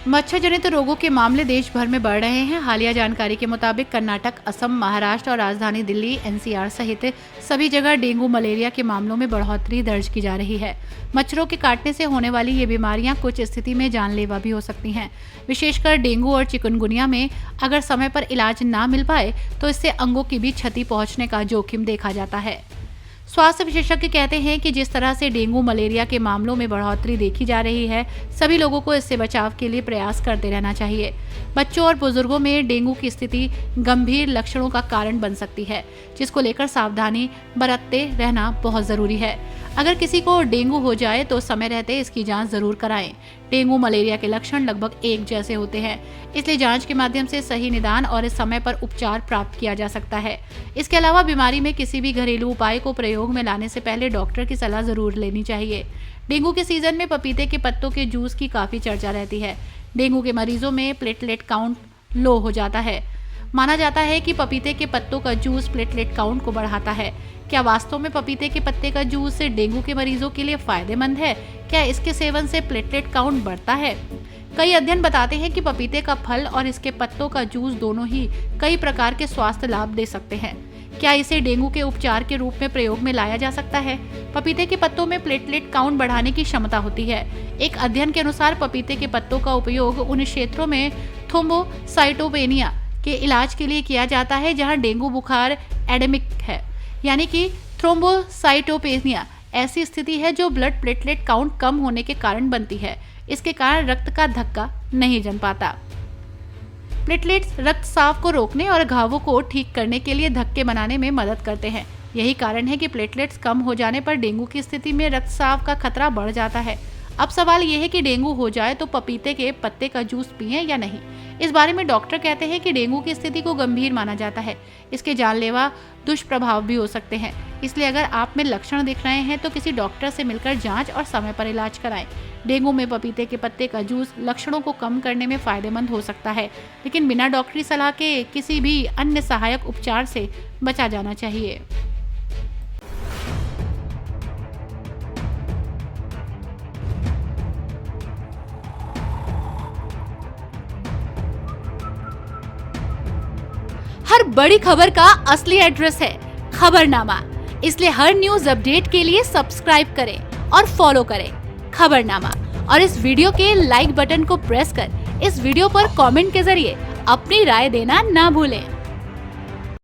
मच्छर जनित रोगों के मामले देश भर में बढ़ रहे हैं। हालिया जानकारी के मुताबिक कर्नाटक, असम, महाराष्ट्र और राजधानी दिल्ली एनसीआर सहित सभी जगह डेंगू मलेरिया के मामलों में बढ़ोतरी दर्ज की जा रही है। मच्छरों के काटने से होने वाली ये बीमारियां कुछ स्थिति में जानलेवा भी हो सकती हैं। विशेषकर डेंगू और चिकनगुनिया में अगर समय पर इलाज ना मिल पाए तो इससे अंगों की भी क्षति पहुंचने का जोखिम देखा जाता है। स्वास्थ्य विशेषज्ञ कहते हैं कि जिस तरह से डेंगू मलेरिया के मामलों में बढ़ोतरी देखी जा रही है, सभी लोगों को इससे बचाव के लिए प्रयास करते रहना चाहिए। बच्चों और बुजुर्गों में डेंगू की स्थिति गंभीर लक्षणों का कारण बन सकती है, जिसको लेकर सावधानी बरतते रहना बहुत जरूरी है। अगर किसी को डेंगू हो जाए तो समय रहते इसकी जांच जरूर कराएं। डेंगू मलेरिया के लक्षण लगभग एक जैसे होते हैं, इसलिए जांच के माध्यम से सही निदान और इस समय पर उपचार प्राप्त किया जा सकता है। इसके अलावा बीमारी में किसी भी घरेलू उपाय को प्रयोग में लाने से पहले डॉक्टर की सलाह जरूर लेनी चाहिए। डेंगू के सीजन में पपीते के पत्तों के जूस की काफी चर्चा रहती है। डेंगू के मरीजों में प्लेटलेट काउंट लो हो जाता है। माना जाता है कि पपीते के पत्तों का जूस प्लेटलेट काउंट को बढ़ाता है। क्या वास्तव में पपीते के पत्ते का जूस डेंगू के मरीजों के लिए फायदेमंद है? क्या इसके सेवन से प्लेटलेट काउंट बढ़ता है? कई अध्ययन बताते हैं कि पपीते का फल और इसके पत्तों का जूस दोनों ही कई प्रकार के स्वास्थ्य लाभ दे सकते हैं। क्या इसे डेंगू के उपचार के रूप में प्रयोग में लाया जा सकता है? पपीते के पत्तों में प्लेटलेट काउंट बढ़ाने की क्षमता होती है। एक अध्ययन के अनुसार पपीते के पत्तों का उपयोग उन क्षेत्रों में थ्रोम्बोसाइटोपेनिया के इलाज के लिए किया जाता है जहां डेंगू बुखार एंडेमिक है, यानी कि थ्रोम्बोसाइटोपेनिया ऐसी स्थिति है जो ब्लड प्लेटलेट काउंट कम होने के कारण बनती है। इसके कारण रक्त का धक्का नहीं जम पाता। प्लेटलेट्स रक्त साफ को रोकने और घावों को ठीक करने के लिए धक्के बनाने में मदद करते हैं। यही कारण है कि प्लेटलेट्स कम हो जाने पर डेंगू की स्थिति में रक्त साफ का खतरा बढ़ जाता है। अब सवाल यह है कि डेंगू हो जाए तो पपीते के पत्ते का जूस पिएं या नहीं। इस बारे में डॉक्टर कहते हैं कि डेंगू की स्थिति को गंभीर माना जाता है। इसके जानलेवा दुष्प्रभाव भी हो सकते हैं। इसलिए अगर आप में लक्षण दिख रहे हैं तो किसी डॉक्टर से मिलकर जांच और समय पर इलाज कराएं। डेंगू में पपीते के पत्ते का जूस लक्षणों को कम करने में फायदेमंद हो सकता है, लेकिन बिना डॉक्टरी सलाह के किसी भी अन्य सहायक उपचार से बचा जाना चाहिए। हर बड़ी खबर का असली एड्रेस है खबरनामा। इसलिए हर न्यूज अपडेट के लिए सब्सक्राइब करें और फॉलो करें खबरनामा। और इस वीडियो के लाइक बटन को प्रेस कर इस वीडियो पर कमेंट के जरिए अपनी राय देना ना भूलें।